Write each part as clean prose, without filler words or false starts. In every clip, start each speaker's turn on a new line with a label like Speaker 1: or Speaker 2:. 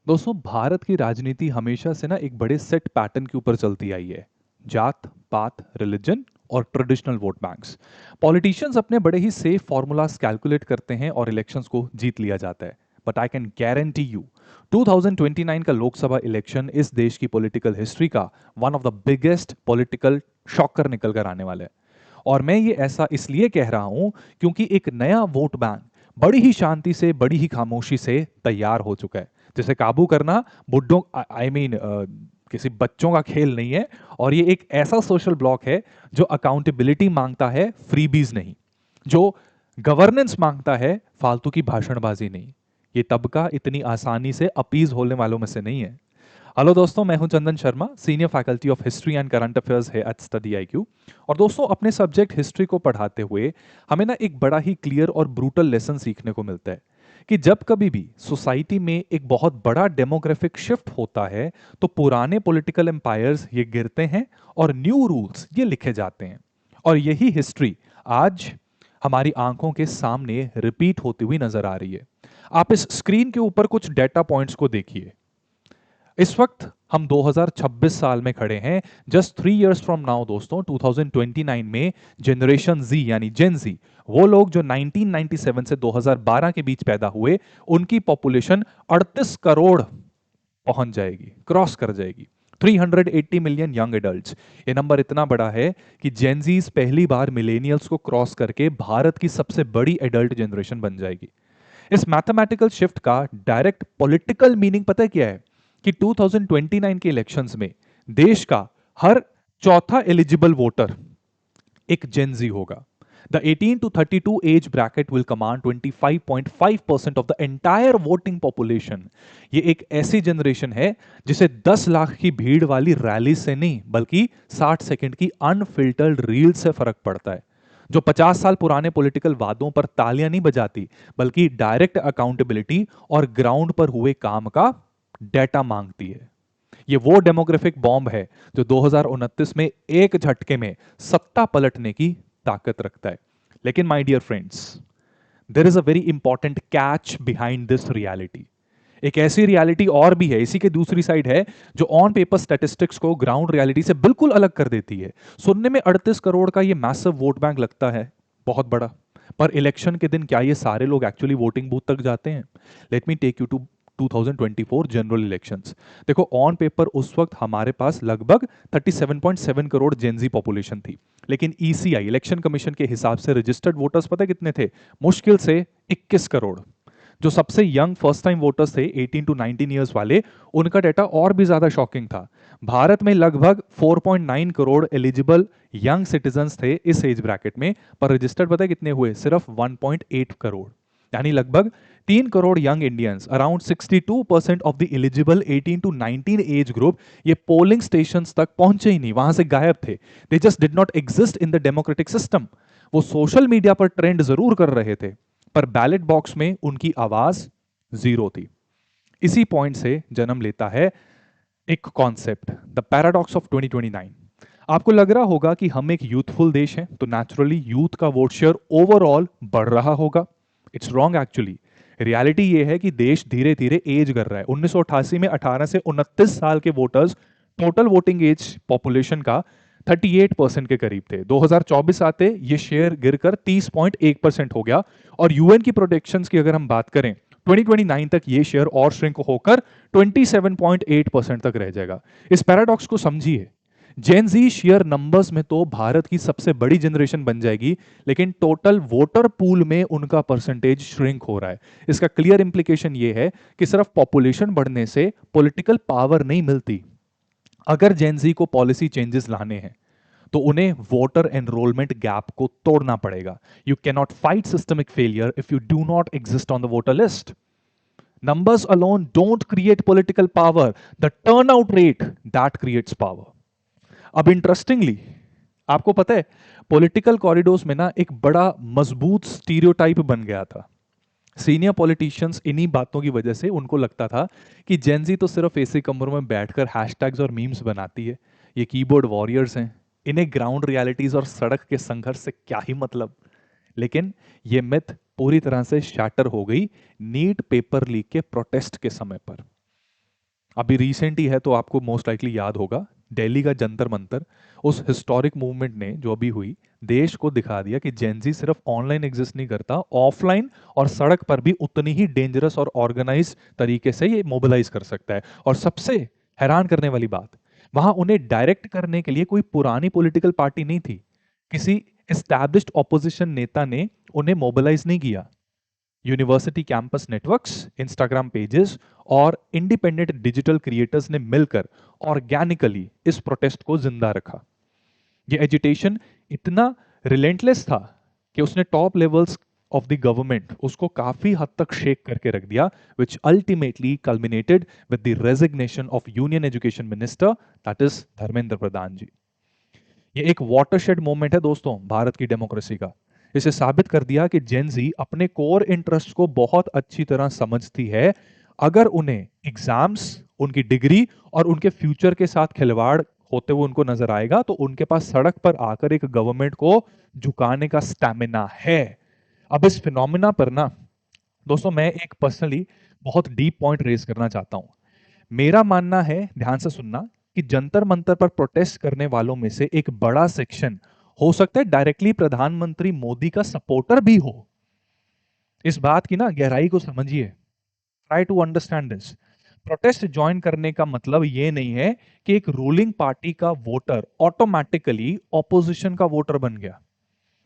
Speaker 1: दोस्तों, भारत की राजनीति हमेशा से ना एक बड़े सेट पैटर्न के ऊपर चलती आई है। जात पात, रिलीजन और ट्रेडिशनल वोट बैंक्स। पॉलिटिशियंस अपने बड़े ही सेफ फॉर्मूलाज कैलकुलेट करते हैं और इलेक्शंस को जीत लिया जाता है। But I can guarantee you 2029 का लोकसभा इलेक्शन इस देश की पॉलिटिकल हिस्ट्री का one of the biggest political shocker निकल कर आने वाला है। और मैं ये ऐसा इसलिए कह रहा हूं क्योंकि एक नया वोट बैंक बड़ी ही शांति से, बड़ी ही खामोशी से तैयार हो चुका है। जिसे काबू करना बुड्ढों, आई मीन किसी बच्चों का खेल नहीं है। और ये एक ऐसा सोशल ब्लॉक है जो अकाउंटेबिलिटी मांगता है, फ्रीबीज नहीं। जो गवर्नेंस मांगता है, फालतू की भाषणबाजी नहीं। ये तबका इतनी आसानी से अपीज होने वालों में से नहीं है। हेलो दोस्तों, मैं हूं Chandan Sharma, senior faculty of history and current affairs है एट स्टडी आईक्यू। और दोस्तों, अपने सब्जेक्ट हिस्ट्री को पढ़ाते हुए हमें ना एक बड़ा ही क्लियर और ब्रूटल लेसन सीखने को मिलता है कि जब कभी भी सोसाइटी में एक बहुत बड़ा डेमोग्राफिक शिफ्ट होता है तो पुराने पॉलिटिकल एम्पायर्स ये गिरते हैं और न्यू रूल्स ये लिखे जाते हैं। और यही हिस्ट्री आज हमारी आंखों के सामने रिपीट होती हुई नजर आ रही है। आप इस स्क्रीन के ऊपर कुछ डेटा पॉइंट्स को देखिए। इस वक्त हम 2026 साल में खड़े हैं। जस्ट 3 इयर्स फ्रॉम नाउ दोस्तों, 2029 में जनरेशन जी यानी जेन जी, वो लोग जो 1997 से 2012 के बीच पैदा हुए, उनकी पॉपुलेशन 38 करोड़ पहुंच जाएगी, क्रॉस कर जाएगी। 380 मिलियन यंग एडल्ट्स। ये नंबर इतना बड़ा है कि जेनजीज पहली बार मिलेनियल्स को क्रॉस करके भारत की सबसे बड़ी एडल्ट जनरेशन बन जाएगी। इस मैथमेटिकल शिफ्ट का डायरेक्ट पॉलिटिकल मीनिंग पता है क्या है? कि 2029 के इलेक्शंस में देश का हर चौथा एलिजिबल वोटर एक जेनजी होगा। The 18 to 32 age bracket will command 25.5% of the entire voting population. ये एक ऐसी जनरेशन है जिसे 10 लाख की भीड़ वाली रैली से नहीं, बल्कि 60 सेकंड की अनफिल्टर्ड रील से फर्क पड़ता है। जो 50 साल पुराने पॉलिटिकल वादों पर तालियां नहीं बजाती, बल्कि डायरेक्ट अकाउंटेबिलिटी और ग्राउंड पर हुए काम का डेटा मांगती है। ये वो डेमोग्राफिक बॉम्ब है जो 2029 में एक झटके में सत्ता पलटने की ताकत रखता है। लेकिन my dear friends, there is a very important catch behind this reality. एक ऐसी रियलिटी और भी है, इसी के दूसरी साइड है, जो ऑन पेपर स्टैटिस्टिक्स को ग्राउंड रियलिटी से बिल्कुल अलग कर देती है। सुनने में 38 करोड़ का ये मैसिव वोट बैंक लगता है, बहुत बड़ा। पर इलेक्शन के दिन क्या ये सारे लोग एक्चुअली वोटिंग बूथ तक जाते हैं? Let me take you to 2024 general elections. देखो, ऑन पेपर उस वक्त हमारे पास लगभग 37.7 करोड़ जेनजी पॉपुलेशन थी। लेकिन ईसीआई, इलेक्शन कमीशन के हिसाब से रजिस्टर्ड वोटर्स पता कितने थे? मुश्किल से 21 करोड़। जो सबसे यंग फर्स्ट टाइम वोटर्स थे 18 टू 19 ईयर्स वाले, उनका डेटा और भी ज्यादा शॉकिंग था। भारत में लगभग 4.9 करोड़ एलिजिबल यंग सिटीजन्स थे इस एज ब्रैकेट में, पर रजिस्टर्ड पता है कितने हुए? सिर्फ 1.8 करोड़। यानी लगभग 3 crore young Indians, around 62% of the eligible 18 to 19 age group, ये पोलिंग स्टेशंस तक पहुंचे ही नहीं, वहां से गायब थे। They just did not exist in the democratic system. वो सोशल मीडिया पर ट्रेंड जरूर कर रहे थे, पर बैलेट बॉक्स में उनकी आवाज जीरो थी। इसी पॉइंट से जन्म लेता है एक कॉन्सेप्ट, द पैराडॉक्स ऑफ 2029। आपको लग रहा होगा कि हम एक यूथफुल देश हैं, तो नेचुरली यूथ का वोट शेयर ओवरऑल बढ़ रहा होगा। It's wrong actually. रियलिटी ये है कि देश धीरे धीरे एज कर रहा है। 1988 में 18 से 29 साल के voters total voting age population का 38% के करीब थे। 2024 आते ये शेयर गिरकर 30.1% हो गया। और यूएन की प्रोडिक्शंस की अगर हम बात करें, 2029 तक ये शेयर और श्रिंक होकर 27.8% तक रह जाएगा। इस पैराडॉक्स को समझिए। जेन जी शेयर नंबर्स में तो भारत की सबसे बड़ी जनरेशन बन जाएगी, लेकिन टोटल वोटर पूल में उनका परसेंटेज श्रिंक हो रहा है। इसका क्लियर इंप्लीकेशन ये है कि सिर्फ पॉपुलेशन बढ़ने से पॉलिटिकल पावर नहीं मिलती। अगर जेनजी को पॉलिसी चेंजेस लाने हैं तो उन्हें वोटर एनरोलमेंट गैप को तोड़ना पड़ेगा। You can not fight systemic failure if you do not exist on the voter list. Numbers alone don't create political power. The turnout rate that creates power. अब interestingly, आपको पता है, political corridors में ना एक बड़ा मजबूत स्टीरियोटाइप बन गया था। सीनियर पॉलिटिशियंस इन्हीं बातों की वजह से, उनको लगता था कि जेनजी तो सिर्फ एसी कमरों में बैठकर हैशटैग्स और मीम्स बनाती है, ये कीबोर्ड वॉरियर्स हैं, इन्हें ग्राउंड रियलिटीज और सड़क के संघर्ष से क्या ही मतलब। लेकिन ये मिथ पूरी तरह से शैटर हो गई नीट पेपर लीक के प्रोटेस्ट के समय पर। अभी रिसेंट ही है तो आपको मोस्ट लाइकली याद होगा, दिल्ली का जंतर मंतर, उस हिस्टोरिक मूवमेंट ने जो अभी हुई, देश को दिखा दिया कि जेनजी सिर्फ ऑनलाइन एग्जिस्ट नहीं करता, ऑफलाइन और सड़क पर भी उतनी ही डेंजरस और ऑर्गेनाइज तरीके से ये मोबिलाइज कर सकता है। और सबसे हैरान करने वाली बात, वहां उन्हें डायरेक्ट करने के लिए कोई पुरानी पॉलिटिकल पार्टी नहीं थी, किसी एस्टैब्लिश्ड ऑपोजिशन नेता ने उन्हें मोबिलाइज नहीं किया। University campus networks, Instagram pages और इंडिपेंडेंट डिजिटल क्रिएटर्स ने मिलकर ऑर्गेनिकली इस प्रोटेस्ट को जिंदा रखा। ये एजिटेशन इतना रिलेंटलेस था कि उसने top levels of the government उसको काफी हद तक शेक करके रख दिया, which ultimately culminated with the resignation of union education minister, that is Dharmendra Pradhan ji. ये एक वाटरशेड मोमेंट है दोस्तों भारत की डेमोक्रेसी का। इसे साबित कर दिया कि जेन जी अपने कोर इंटरेस्ट को बहुत अच्छी तरह समझती है। अगर उन्हें एग्जाम्स, उनकी डिग्री और उनके फ्यूचर के साथ खिलवाड़ होते हुए उनको नजर आएगा, तो उनके पास सड़क पर आकर एक गवर्नमेंट को झुकाने का स्टैमिना है। अब इस फिनोमिना पर ना दोस्तों मैं एक पर्सनली बहुत डीप पॉइंट रेज करना चाहता हूं। मेरा मानना है, ध्यान से सुनना, कि जंतर मंतर पर प्रोटेस्ट करने वालों में से एक बड़ा सेक्शन हो सकता है डायरेक्टली प्रधानमंत्री मोदी का सपोर्टर भी हो। इस बात की ना गहराई को समझिए, try to understand this. Protest join करने का मतलब यह नहीं है कि एक रूलिंग पार्टी का वोटर ऑटोमेटिकली ऑपोजिशन का वोटर बन गया।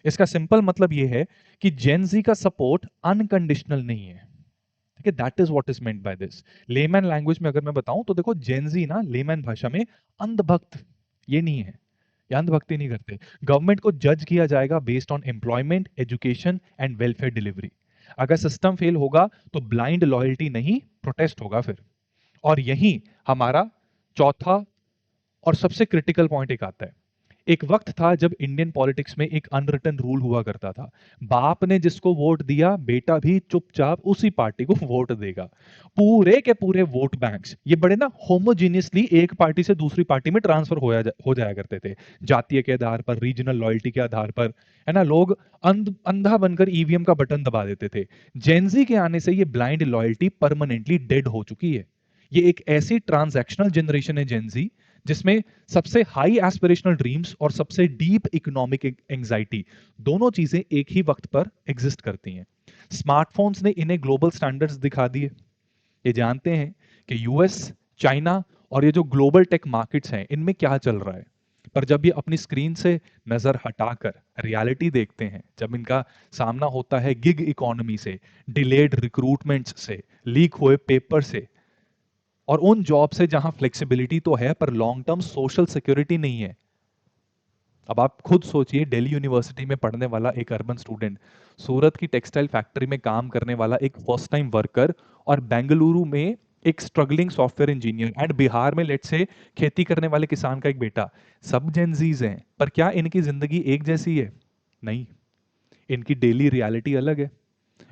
Speaker 1: इसका सिंपल मतलब यह है कि जेन जी का सपोर्ट अनकंडीशनल नहीं है। ठीक है, that is what is meant by this. Layman language में अगर मैं बताऊं तो देखो, जेनजी ना लेमैन भाषा में अंधभक्त ये नहीं है, ये अंधभक्ति नहीं करते। गवर्नमेंट को जज किया जाएगा based on employment, education and welfare delivery. अगर सिस्टम फेल होगा तो ब्लाइंड लॉयल्टी नहीं, प्रोटेस्ट होगा फिर। और यही हमारा चौथा और सबसे क्रिटिकल पॉइंट एक आता है। एक वक्त था जब इंडियन पॉलिटिक्स में एक अनरिटन रूल हुआ करता था, बाप ने जिसको वोट दिया बेटा भी चुपचाप उसी पार्टी को वोट देगा। पूरे के पूरे वोट बैंक्स ये बड़े ना होमोजीनियसली एक पार्टी से दूसरी पार्टी में ट्रांसफर हो जाया करते थे, जातीय के आधार पर, रीजनल लॉयल्टी के आधार पर, है ना। लोग अंधा बनकर ईवीएम का बटन दबा देते थे। जेनजी के आने से ये ब्लाइंड लॉयल्टी परमानेंटली डेड हो चुकी है। ये एक ऐसी ट्रांजैक्शनल जनरेशन है जेनजी जिसमें सबसे हाई एस्पिरेशनल ड्रीम्स और सबसे डीप इकोनॉमिक एंजाइटी दोनों चीजें एक ही वक्त पर एग्जिस्ट करती हैं। स्मार्टफोन्स ने इन्हें ग्लोबल स्टैंडर्ड्स दिखा दिए। ये जानते हैं कि यूएस, चाइना और ये जो ग्लोबल टेक मार्केट्स हैं इनमें क्या चल रहा है। पर जब ये अपनी स्क्रीन से नजर हटाकर रियलिटी देखते हैं, जब इनका सामना होता है गिग इकोनॉमी से, डिलेड रिक्रूटमेंट्स से, लीक हुए पेपर से और उन जॉब से जहां फ्लेक्सिबिलिटी तो है पर लॉन्ग टर्म सोशल सिक्योरिटी नहीं है। अब आप खुद सोचिए, दिल्ली यूनिवर्सिटी में पढ़ने वाला एक अर्बन स्टूडेंट, सूरत की टेक्सटाइल फैक्ट्री में काम करने वाला एक फर्स्ट टाइम वर्कर, और बेंगलुरु में एक struggling software engineer, and Bihar में लेट से खेती करने वाले किसान का एक बेटा, सब जेनजीज हैं। पर क्या इनकी जिंदगी एक जैसी है? नहीं, इनकी डेली रियलिटी अलग है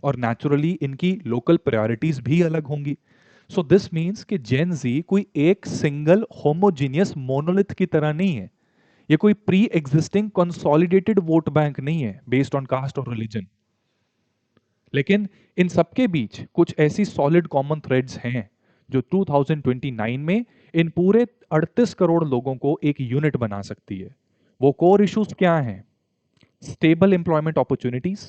Speaker 1: और नेचुरली इनकी लोकल प्रायोरिटीज भी अलग होंगी। सो दिस मीन्स कि जेन जी कोई एक सिंगल होमोजीनियस मोनोलिथ की तरह नहीं है। ये कोई pre existing consolidated vote bank नहीं है बेस्ड ऑन कास्ट और रिलीजन। लेकिन इन सबके बीच कुछ ऐसी सॉलिड कॉमन थ्रेड्स हैं जो 2029 में इन पूरे 38 करोड़ लोगों को एक यूनिट बना सकती है। वो कोर इश्यूज क्या हैं? स्टेबल एम्प्लॉयमेंट अपॉर्चुनिटीज,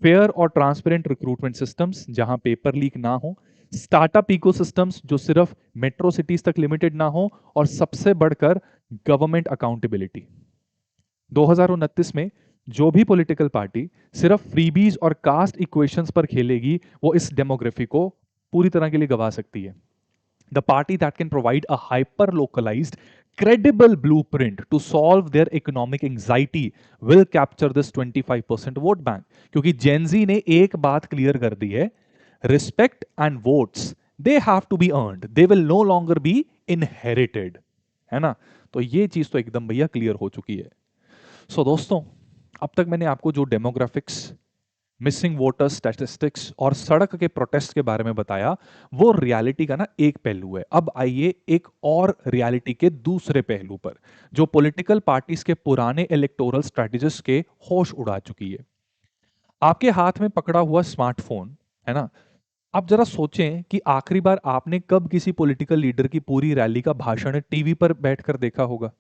Speaker 1: फेयर और ट्रांसपेरेंट रिक्रूटमेंट सिस्टम्स जहां पेपर लीक ना हो, स्टार्टअप इकोसिस्टम्स जो सिर्फ मेट्रो सिटीज तक लिमिटेड ना हो, और सबसे बढ़कर गवर्नमेंट अकाउंटेबिलिटी। 2029 में जो भी पॉलिटिकल पार्टी सिर्फ फ्रीबीज और कास्ट इक्वेशंस पर खेलेगी, वो इस डेमोग्राफी को पूरी तरह के लिए गवा सकती है। The party that can provide a hyper localized, credible blueprint to solve their economic anxiety will capture this 25% vote bank. क्योंकि जेनजी ने एक बात क्लियर कर दी है, respect and votes they have to be earned, they will no longer be inherited, है ना। तो ये चीज तो एकदम भैया क्लियर हो चुकी है। सो दोस्तों, अब तक मैंने आपको जो डेमोग्राफिक्स, मिसिंग वोटर स्टैटिस्टिक्स और सड़क के प्रोटेस्ट के बारे में बताया, वो रियलिटी का ना एक पहलू है। अब आइए एक और रियलिटी के दूसरे पहलू पर, जो पॉलिटिकल पार्टीज के पुराने इलेक्टोरल स्ट्रेटजीज के होश उड़ा चुकी है। आपके हाथ में पकड़ा हुआ स्मार्टफोन, है ना, आप जरा सोचें कि आखिरी बार आपने कब किसी पॉलिटिकल लीडर की पूरी रैली का भाषण टीवी पर बैठकर देखा होगा,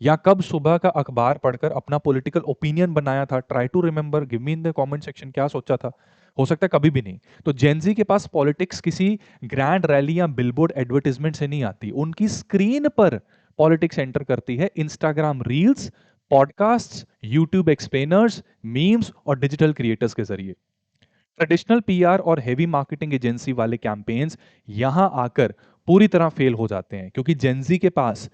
Speaker 1: या कब सुबह का अखबार पढ़कर अपना पॉलिटिकल ओपिनियन बनाया था। Try to remember, give me in the comment section क्या सोचा था। हो सकता है कभी भी नहीं। तो जेनजी के पास पॉलिटिक्स किसी ग्रैंड रैली या बिलबोर्ड एडवर्टाइजमेंट से नहीं आती, उनकी स्क्रीन पर पॉलिटिक्स एंटर करती है Instagram reels, podcast, YouTube explainers, memes और डिजिटल क्रिएटर्स के जरिए। ट्रेडिशनल पीआर और हेवी मार्केटिंग एजेंसी वाले कैंपेन्स यहां आकर पूरी तरह फेल हो जाते हैं, क्योंकि जेंजी के पास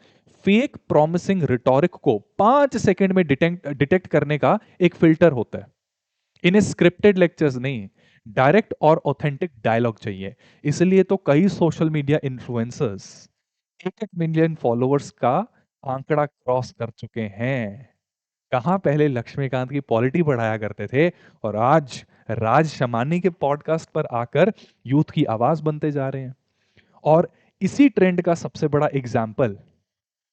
Speaker 1: फेक प्रॉमिसिंग रिटोरिक को 5 सेकंड में डिटेक्ट करने का एक फिल्टर होता है। इन्हें स्क्रिप्टेड लेक्चर्स नहीं, डायरेक्ट और ऑथेंटिक डायलॉग चाहिए। इसलिए तो कई social media influencers 1 million followers का आंकड़ा क्रॉस कर चुके हैं। कहाँ पहले लक्ष्मीकांत की पॉलिटी बढ़ाया करते थे, और आज राज शमानी के पॉडकास्ट पर आकर यूथ की आवाज बनते जा रहे हैं। और इसी ट्रेंड का सबसे बड़ा एग्जाम्पल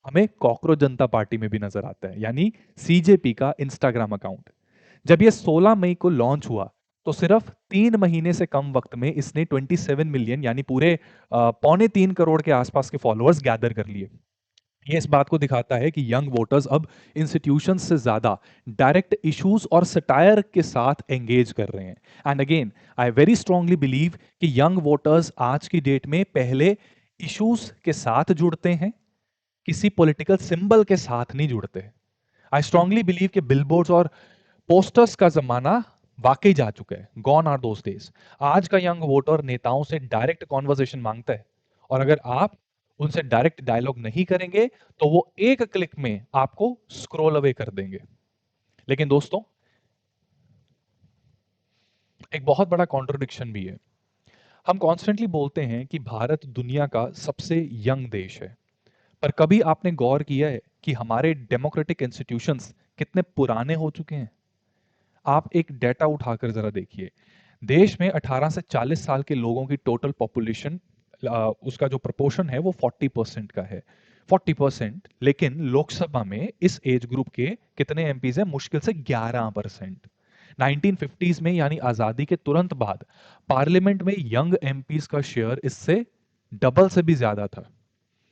Speaker 1: हमें कॉकरोच जनता पार्टी में भी नजर आता है, यानी सीजेपी का इंस्टाग्राम अकाउंट। जब यह 16 मई को लॉन्च हुआ तो सिर्फ 3 महीने से कम वक्त में इसने 27 मिलियन यानी पूरे 2.25 करोड़ के आसपास के फॉलोअर्स गैदर कर लिए। ये इस बात को दिखाता है कि यंग वोटर्स अब इंस्टीट्यूशन से ज्यादा डायरेक्ट इश्यूज और सटायर के साथ एंगेज कर रहे हैं। And again I very strongly believe कि यंग वोटर्स आज की डेट में पहले इश्यूज के साथ जुड़ते हैं, किसी पॉलिटिकल सिंबल के साथ नहीं जुड़ते। आई स्ट्रांगली बिलीव कि बिलबोर्ड्स और पोस्टर्स का जमाना वाकई जा चुका है। Gone are those days. आज का यंग वोटर नेताओं से डायरेक्ट कॉन्वर्सेशन मांगता है, और अगर आप उनसे डायरेक्ट डायलॉग नहीं करेंगे तो वो एक क्लिक में आपको स्क्रॉल अवे कर देंगे। लेकिन दोस्तों, एक बहुत बड़ा कॉन्ट्रडिक्शन भी है। हम कॉन्स्टेंटली बोलते हैं कि भारत दुनिया का सबसे यंग देश है, पर कभी आपने गौर किया है कि हमारे डेमोक्रेटिक इंस्टीट्यूशंस कितने पुराने हो चुके हैं? आप एक डेटा उठाकर जरा देखिए। देश में 18 से 40 साल के लोगों की टोटल पॉपुलेशन, उसका जो प्रपोर्शन है वो 40% का है। 40%, लेकिन लोकसभा में इस एज ग्रुप के कितने एमपीज हैं? मुश्किल से 11%। 1950s में यानी आजादी के तुरंत बाद पार्लियामेंट में यंग एमपीज का शेयर इससे डबल से भी ज्यादा था।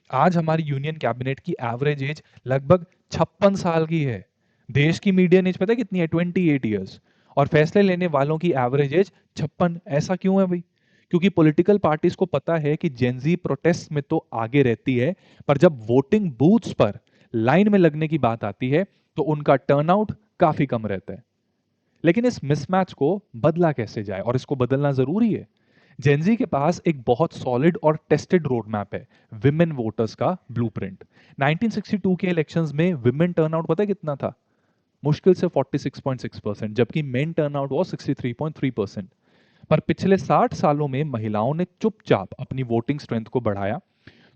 Speaker 1: आज हमारी यूनियन कैबिनेट की एवरेज एज लगभग 56 साल की है। देश की मीडियन एज पता है कितनी है? 28 ईयर्स। और फैसले लेने वालों की एवरेज एज 56। ऐसा क्यों है भाई? क्योंकि पॉलिटिकल पार्टीज को पता है कि जेनजी प्रोटेस्ट में तो आगे रहती है, पर जब वोटिंग बूथ्स पर लाइन में लगने की बात आती है तो उनका टर्नआउट काफी कम रहता है। लेकिन इस मिसमैच को बदला कैसे जाए, और इसको बदलना जरूरी है। जेनजी के पास एक बहुत सॉलिड और टेस्टेड रोड मैप है, विमेन वोटर्स का ब्लूप्रिंट। 1962 के इलेक्शंस में विमेन टर्नआउट पता है कितना था? मुश्किल से 46.6%, जबकि मेन टर्नआउट वो 63.3%। पर पिछले 60 सालों में महिलाओं ने चुपचाप अपनी वोटिंग स्ट्रेंथ को बढ़ाया।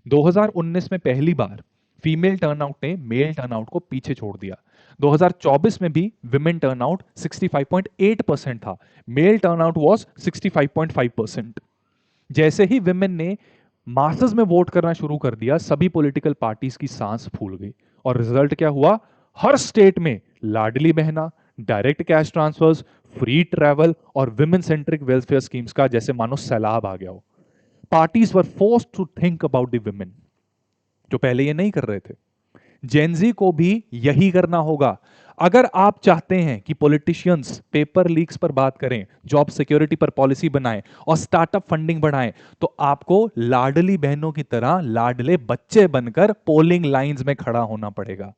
Speaker 1: 2019 में पहली बार फीमेल टर्नआउट ने मेल टर्नआउट को पीछे छोड़ दिया। 2024 में भी विमेन टर्नआउट 65.8% था, मेल टर्नआउट वाज 65.5%। जैसे ही विमेन ने मासेस में वोट करना शुरू कर दिया, सभी पॉलिटिकल पार्टीज की सांस फूल गई। और रिजल्ट क्या हुआ? हर स्टेट में Ladli Behna, direct cash transfers, free travel और विमेन सेंट्रिक वेलफेयर स्कीम्स का जैसे मानो सैलाब आ गया हो। Parties were forced to think about the women, जो पहले ये नहीं कर रहे थे। जेनजी को भी यही करना होगा। अगर आप चाहते हैं कि पॉलिटिशियंस पेपर लीक्स पर बात करें, जॉब सिक्योरिटी पर पॉलिसी बनाएं और स्टार्टअप फंडिंग बढ़ाएं, तो आपको लाडली बहनों की तरह लाडले बच्चे बनकर पोलिंग लाइंस में खड़ा होना पड़ेगा।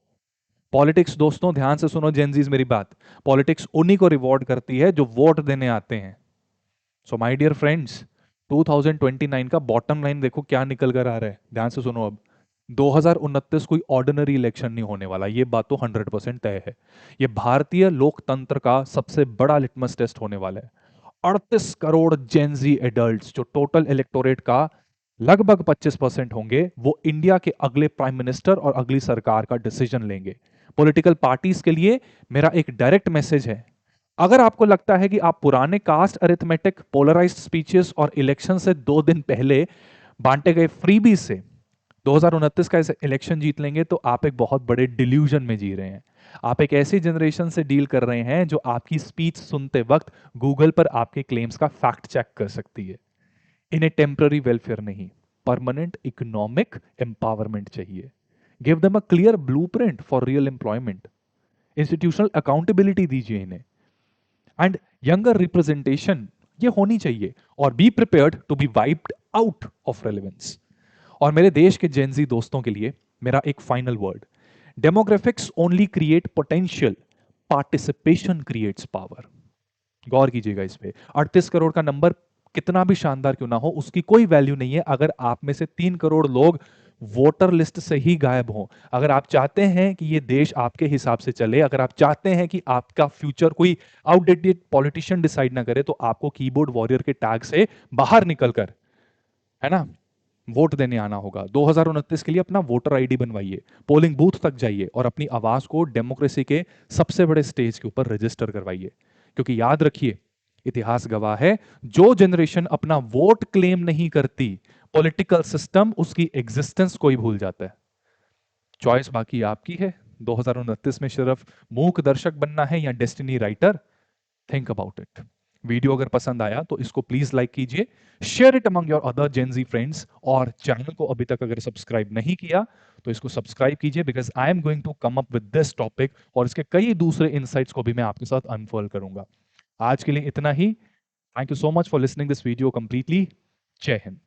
Speaker 1: पॉलिटिक्स दोस्तों, ध्यान से सुनो जेनजीज मेरी बात, पॉलिटिक्स उन्हीं को रिवॉर्ड करती है जो वोट देने आते हैं। सो माय डियर फ्रेंड्स, 2029 का बॉटम लाइन देखो क्या निकल कर आ रहा है। ध्यान से सुनो। अब 2029 कोई ऑर्डिनरी इलेक्शन नहीं होने वाला, ये बात तो 100% तय है। ये भारतीय लोकतंत्र का सबसे बड़ा लिटमस टेस्ट होने वाला है। 38 करोड़ जेनजी एडल्ट्स, जो टोटल इलेक्टोरेट का लगभग 25% होंगे, वो इंडिया के अगले प्राइम मिनिस्टर और अगली सरकार का डिसीजन लेंगे। पॉलिटिकल पार्टीज के लिए मेरा एक डायरेक्ट मैसेज है। अगर आपको लगता है कि आप पुराने कास्ट अरिथमेटिक, पोलराइज्ड स्पीचेस और इलेक्शन से 2 दिन पहले बांटे गए फ्रीबी से 2029 का इलेक्शन जीत लेंगे, तो आप एक बहुत बड़े डिल्यूजन में जी रहे हैं। आप एक ऐसी जनरेशन से डील कर रहे हैं जो आपकी स्पीच सुनते वक्त गूगल पर आपके क्लेम्स का फैक्ट चेक कर सकती है। इन्हें टेम्पररी वेलफेयर नहीं, परमानेंट इकोनॉमिक एम्पावरमेंट चाहिए। Give them a clear blueprint for real employment, institutional accountability दीजिए इन्हें, एंड यंगर रिप्रेजेंटेशन ये होनी चाहिए, और be prepared to be wiped out of relevance. और मेरे देश के जेनजी दोस्तों के लिए मेरा एक final word, demographics only create potential, participation creates power. गौर कीजिएगा इस पे, 38 करोड़ का नंबर कितना भी शानदार क्यों ना हो, उसकी कोई वैल्यू नहीं है अगर आप में से 3 करोड़ लोग वोटर लिस्ट से ही गायब हों। अगर आप चाहते हैं कि ये देश आपके हिसाब से चले, अगर आप चाहते हैं कि आपका फ्यूचर कोई आउटडेटेड पॉलिटिशियन डिसाइड ना करे, तो आपको कीबोर्ड वॉरियर के टैग से बाहर निकलकर, है ना, वोट देने आना होगा। 2029 के लिए अपना वोटर आईडी बनवाइए, पोलिंग बूथ तक जाइए और अपनी आवाज को डेमोक्रेसी के सबसे बड़े स्टेज के ऊपर रजिस्टर करवाइए। क्योंकि याद रखिए, इतिहास गवाह है, जो जनरेशन अपना वोट क्लेम नहीं करती, पॉलिटिकल सिस्टम उसकी एग्जिस्टेंस को ही भूल जाता है। चॉइस बाकी आपकी है, 2029 में सिर्फ मूक दर्शक बनना है या destiny writer. Think about it. Video अगर पसंद आया तो इसको प्लीज लाइक कीजिए, share it among your other Gen Z friends, और चैनल को अभी तक अगर सब्सक्राइब नहीं किया तो इसको सब्सक्राइब कीजिए, because I am going to come up with this topic, और इसके कई दूसरे इनसाइट्स को भी मैं आपके साथ अनफोल्ड करूंगा। आज के लिए इतना ही। Thank you so much for listening this video completely. जय हिंद।